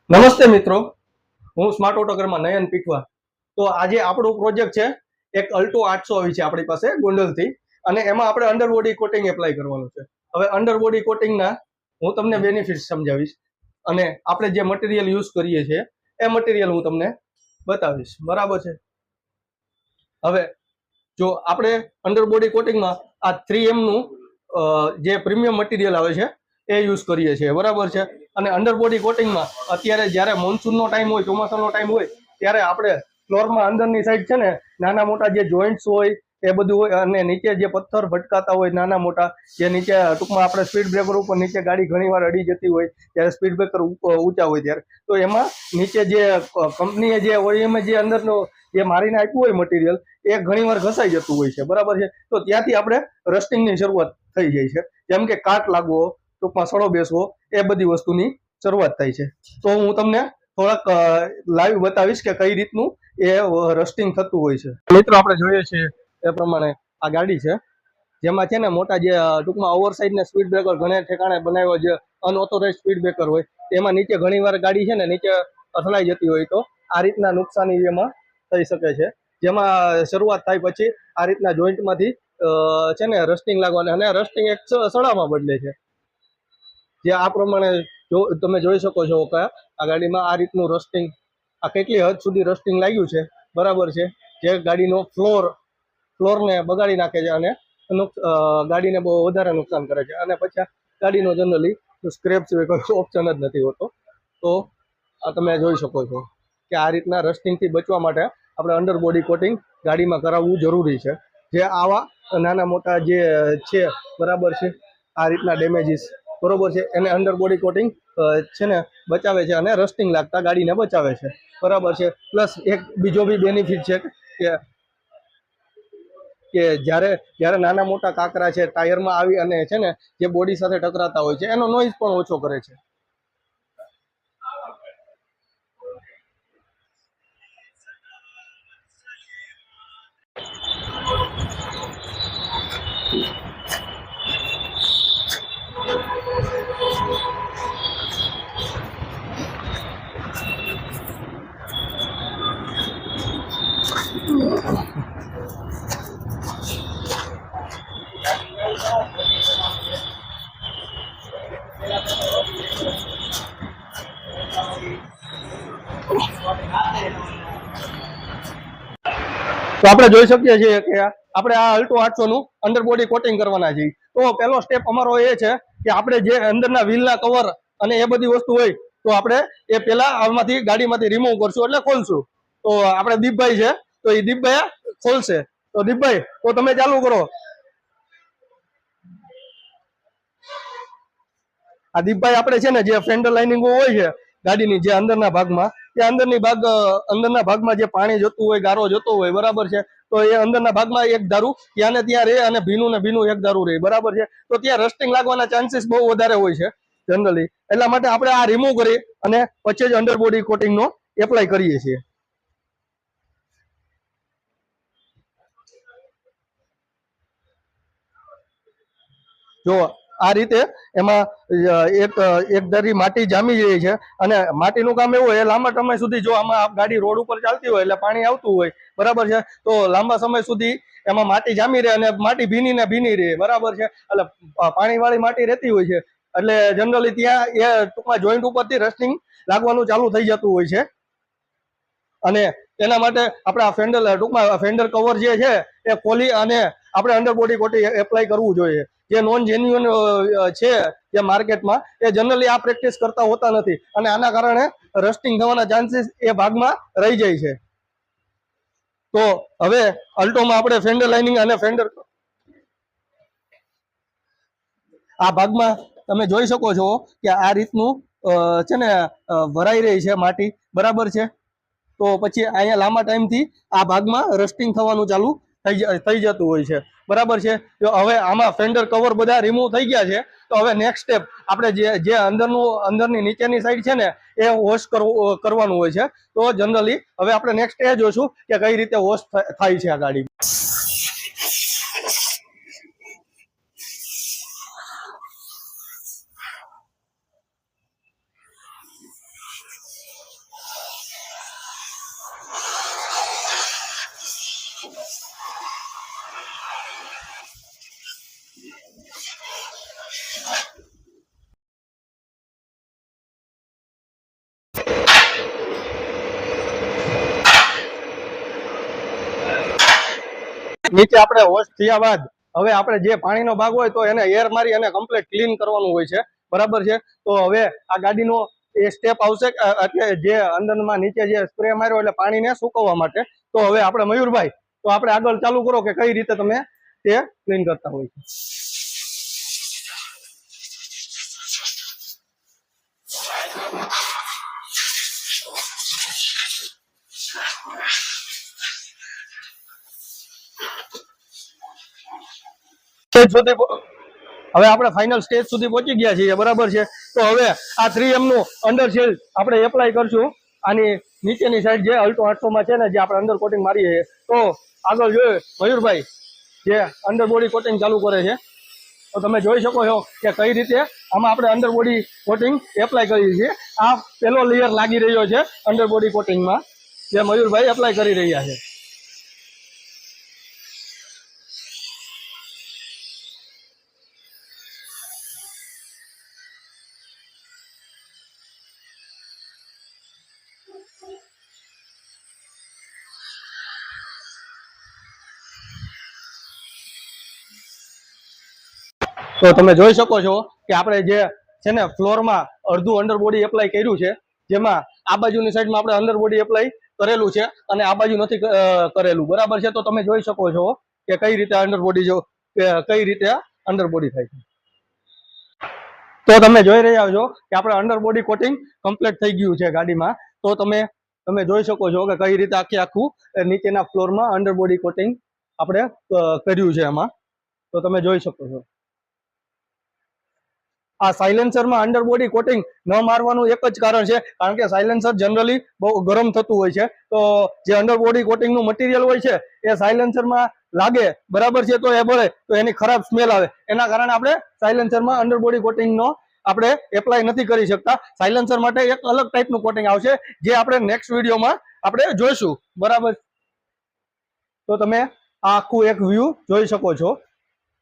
નમસ્તે મિત્રો, હું સ્માર્ટ ઓટોગરમાં નયન પીઠવા. તો આજે આપણો પ્રોજેક્ટ છે એક અલ્ટો 800 આવી છે આપણી પાસે ગોંડલથી, અને એમાં આપણે અંડરબોડી કોટિંગ એપ્લાય કરવાનું છે. હવે અંડરબોડી કોટિંગના હું તમને બેનિફિટ્સ સમજાવીશ અને આપણે જે મટીરિયલ યુઝ કરીએ છીએ એ મટીરિયલ હું તમને બતાવીશ. બરાબર છે? હવે જો આપણે અંડરબોડી કોટિંગમાં આ 3M નું જે પ્રીમિયમ મટીરિયલ આવે છે એ યુઝ કરીએ છીએ. બરાબર છે? અને અંડરબોડી કોટિંગમાં અત્યારે જ્યારે મોન્સૂનનો ટાઈમ હોય, ચોમાસાનો ટાઈમ હોય, ત્યારે આપણે ફ્લોરમાં અંદરની સાઈડ છે ને નાના મોટા જે જોઈન્ટ્સ હોય એ બધું હોય, અને નીચે જે પથ્થર ભટકાતા હોય નાના મોટા, જે નીચે ટૂંકમાં આપણે સ્પીડ બ્રેકર ઉપર નીચે ગાડી ઘણીવાર અડી જતી હોય ત્યારે સ્પીડ બ્રેકર ઊંચા હોય ત્યારે, તો એમાં નીચે જે કંપનીએ જે ઓઈએમએ જે અંદરનો જે મારીને આપ્યું હોય મટીરિયલ એ ઘણીવાર ઘસાઈ જતું હોય છે. બરાબર છે? તો ત્યાંથી આપણે રસ્ટિંગની શરૂઆત થઈ જાય છે. જેમ કે કાટ લાગવો, ટૂંકમાં સડો બેસવો, એ બધી વસ્તુની શરૂઆત થાય છે. તો હું તમને થોડાક લાઈવ બતાવીશ કે કઈ રીતનું એ રસ્ટિંગ થતું હોય છે. મિત્રો, આપણે જોઈએ છીએ એ પ્રમાણે આ ગાડી છે જેમાં છે ને મોટા જે ટૂંકમાં ઓવરસાઇડ ને સ્પીડ બ્રેકર ઘણા ઠેકાણે બનાવ્યો, જે અનઓથોરાઇઝ સ્પીડ બ્રેકર હોય એમાં નીચે ઘણીવાર ગાડી છે ને નીચે અથડાઈ જતી હોય તો આ રીતના નુકસાની એમાં થઈ શકે છે. જેમાં શરૂઆત થાય પછી આ રીતના જોઈન્ટમાંથી છે ને રસ્ટિંગ લાગવાની, અને રસ્ટિંગ એક સડામાં બદલે છે. જે આ પ્રમાણે જો તમે જોઈ શકો છો કે આ ગાડીમાં આ રીતનું રસ્ટિંગ, આ કેટલી હદ સુધી રસ્ટિંગ લાગ્યું છે. બરાબર છે? જે ગાડીનો ફ્લોરને બગાડી નાખે છે અને ગાડીને બહુ વધારે નુકસાન કરે છે. અને પછી ગાડીનો જનરલી સ્ક્રેપ સિવાય કોઈ ઓપ્શન જ નથી હોતો. તો આ તમે જોઈ શકો છો કે આ રીતના રસ્ટિંગથી બચવા માટે આપણે અંડરબોડી કોટિંગ ગાડીમાં કરાવવું જરૂરી છે. જે આવા નાના મોટા જે છે, બરાબર છે, આ રીતના ડેમેજીસ, બરોબર છે, એને અંડરબોડી કોટિંગ છે ને બચાવે છે અને રસ્ટિંગ લાગતા ગાડીને બચાવે છે. બરાબર છે? પ્લસ એક બીજો બી બેનિફિટ છે કે જ્યારે નાના મોટા કાંકરા છે ટાયરમાં આવી અને છે ને જે બોડી સાથે ટકરાતા હોય છે એનો નોઈઝ પણ ઓછો કરે છે. તો આપણે જોઈ શકીએ છીએ કે આપણે આ અલ્ટો 800 નું અંડરબોડી કોટિંગ કરવાના છીએ. તો પહેલો સ્ટેપ અમારો એ છે કે આપણે જે અંદરના વ્હીલના કવર અને એ બધી વસ્તુ હોય તો આપણે એ પેલા આમાંથી ગાડીમાંથી રિમૂવ કરશું, એટલે ખોલશું. તો આપણે દીપભાઈ છે, તો એ દીપભાઈ ખોલશે. તો દીપભાઈ, તો તમે ચાલુ કરો. આ દીપભાઈ આપણે છે ને જે ફેન્ડર લાઇનિંગો હોય છે ગાડીની, જે અંદરના ભાગમાં, તે અંદરના ભાગમાં જે પાણી જતું હોય, ગારો જતો હોય, બરાબર છે, તો એ અંદરના ભાગમાં એક ધારું ત્યાં ને ત્યાં રહે અને ભીનું ને ભીનું એક ધારું રહે. બરાબર છે? તો ત્યાં રસ્ટિંગ લાગવાના ચાન્સીસ બહુ વધારે હોય છે જનરલી. એટલા માટે આપણે આ રિમૂવ કરી અને પછી જ અંડરબોડી કોટિંગનો એપ્લાય કરીએ છીએ. જો આ રીતે એમાં એક ધારી માટી જામી જાય છે, અને માટીનું કામ એવું હોય, લાંબા સમય સુધી જો આમાં ગાડી રોડ ઉપર ચાલતી હોય એટલે પાણી આવતું હોય, બરાબર છે, તો લાંબા સમય સુધી એમાં માટી જામી રહે અને માટી ભીની ને ભીની રહે. બરાબર છે? એટલે પાણીવાળી માટી રહેતી હોય છે એટલે જનરલી ત્યાં એ ટૂંકમાં જોઈન્ટ ઉપરથી રસ્ટિંગ લાગવાનું ચાલુ થઈ જતું હોય છે. અને એના માટે આપણે આ ટૂંકમાં ફેન્ડર કવર જે છે એ ખોલી અને આપણે અંડરબોડી કોટિંગ એપ્લાય કરવું જોઈએ. જે નોન જેન્યુઅન છે જે માર્કેટમાં, એ જનરલી આ પ્રેક્ટિસ કરતા હોતા નથી, અને આના કારણે રસ્ટિંગ થવાના ચાન્સીસ એ ભાગમાં રહી જાય છે. તો હવે અલ્ટોમાં આપણે ફેન્ડર લાઇનિંગ અને આ ભાગમાં તમે જોઈ શકો છો કે આ રીતનું છે ને ભરાઈ રહી છે માટી. બરાબર છે? તો પછી અહીંયા લાંબા ટાઈમથી આ ભાગમાં રસ્ટિંગ થવાનું ચાલુ થઈ જતું હોય છે. બરાબર છે? તો હવે આમાં ફેન્ડર કવર બધા રિમૂવ થઈ ગયા છે. તો હવે નેક્સ્ટ સ્ટેપ આપણે જે અંદરની નીચેની સાઈડ છે ને એ વોશ કરવાનું હોય છે. તો જનરલી હવે આપણે નેક્સ્ટ એ જોઈશું કે કઈ રીતે વોશ થાય છે આ ગાડી. નીચે આપણે વોશ થયા બાદ હવે આપણે જે પાણીનો ભાગ હોય તો એને એર મારી અને કમ્પ્લીટ ક્લીન કરવાનું હોય છે, બરાબર છે. તો હવે આ ગાડીનો એ સ્ટેપ આવશે એટલે જે અંદરમાં નીચે જે સ્પ્રે માર્યો એટલે પાણીને સુકવવા માટે. તો હવે આપણે મયુરભાઈ, તો આપણે આગળ ચાલુ કરો કે કઈ રીતે તમે તે ક્લીન કરતા હોય છે. હવે આપણે ફાઇનલ સ્ટેજ સુધી પહોંચી ગયા છીએ, બરાબર છે. તો હવે આ 3M નું અંડર શેલ આપણે એપ્લાય કરશું આની નીચેની સાઈડ જે અલ્ટો 800 માં છે ને, જે આપણે અંડર કોટિંગ મારીએ છીએ. તો આગળ જોઈએ મયુરભાઈ જે અંડર બોડી કોટિંગ ચાલુ કરે છે. તો તમે જોઈ શકો છો કે કઈ રીતે આમાં આપણે અંડર બોડી કોટિંગ એપ્લાય કરીએ છીએ. આ પહેલો લેયર લાગી રહ્યો છે અંડર બોડી કોટિંગમાં, જે મયુરભાઈ એપ્લાય કરી રહ્યા છે. તો તમે જોઈ શકો છો કે આપણે જે છે ને ફ્લોરમાં અડધું અંડર બોડી એપ્લાય કર્યું છે, જેમાં આ બાજુની સાઈડમાં આપણે અંડર બોડી એપ્લાય કરેલું છે અને આ બાજુ નથી કરેલું, બરાબર છે. તો તમે જોઈ શકો છો કે કઈ રીતે અંડર બોડી કઈ રીતે અંડર બોડી થાય છે. તો તમે જોઈ રહ્યા છો કે આપણે અંડર બોડી કોટિંગ કમ્પ્લીટ થઈ ગયું છે ગાડીમાં. તો તમે જોઈ શકો છો કે કઈ રીતે આખું નીચેના ફ્લોરમાં અંડર બોડી કોટિંગ આપણે કર્યું છે એમાં. તો તમે જોઈ શકો છો આ સાયલેન્સરમાં અંડર બોડી કોટિંગ ન મારવાનું એક જ કારણ છે, કારણ કે સાયલેન્સર જનરલી બહુ ગરમ થતું હોય છે. તો જે અંડર બોડી કોટિંગનું મટીરિયલ હોય છે એ સાયલેન્સરમાં લાગે, બરાબર છે, તો એ બળે તો એની ખરાબ સ્મેલ આવે. એના કારણે આપણે સાયલેન્સરમાં અંડર બોડી કોટિંગનો આપણે એપ્લાય નથી કરી શકતા. સાયલેન્સર માટે એક અલગ ટાઈપનું કોટિંગ આવશે, જે આપણે નેક્સ્ટ વિડીયોમાં આપણે જોઈશું, બરાબર. તો તમે આ આખું એક વ્યૂ જોઈ શકો છો,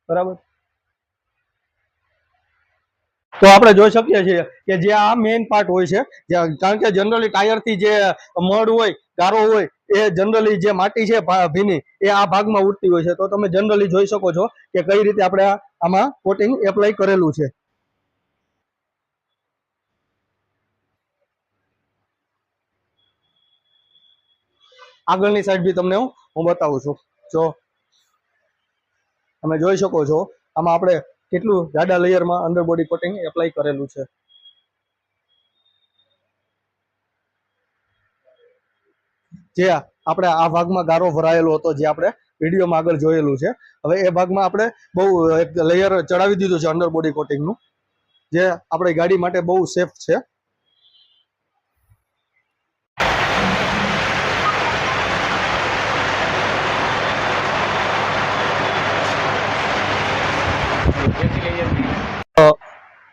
બરાબર. તો આપણે જોઈ શકીએ છીએ કે જે આ મેઇન પાર્ટ હોય છે, કારણ કે જનરલી ટાયરથી જે મડ હોય, ગારો હોય, એ જનરલી જે માટી છે ભીની એ આ ભાગમાં ઉડતી હોય છે. તો તમે જનરલી જોઈ શકો છો કે કઈ રીતે આપણે આમાં કોટિંગ એપ્લાય કરેલું છે. આગળની સાઈડ બી તમને હું બતાવું છું. જો તમે જોઈ શકો છો આમાં આપણે કેટલું જાડા લેયરમાં અંડર બોડી કોટિંગ એપ્લાય કરેલું છે. જે આપણે આ ભાગમાં ગારો ભરાયેલો હતો, જે આપણે વિડીયોમાં આગળ જોયેલું છે. હવે એ ભાગમાં આપણે બહુ એક લેયર ચડાવી દીધું છે અંડર બોડી કોટિંગનું, જે આપણી ગાડી માટે બહુ સેફ છે.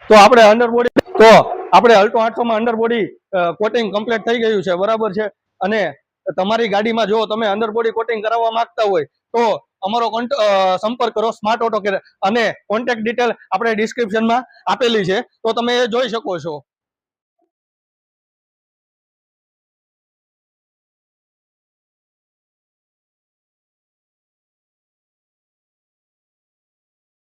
તો આપણે અંડર બોડી આપણે અલ્ટો 800 માં અંડર બોડી કોટિંગ કમ્પ્લીટ થઈ ગયું છે, બરાબર છે. અને તમારી ગાડીમાં જો તમે અંડર બોડી કોટિંગ કરાવવા માંગતા હોય તો અમારો સંપર્ક કરો સ્માર્ટ ઓટો કેર, અને કોન્ટેક્ટ ડિટેલ આપણે ડિસ્ક્રિપ્શનમાં આપેલી છે, તો તમે એ જોઈ શકો છો.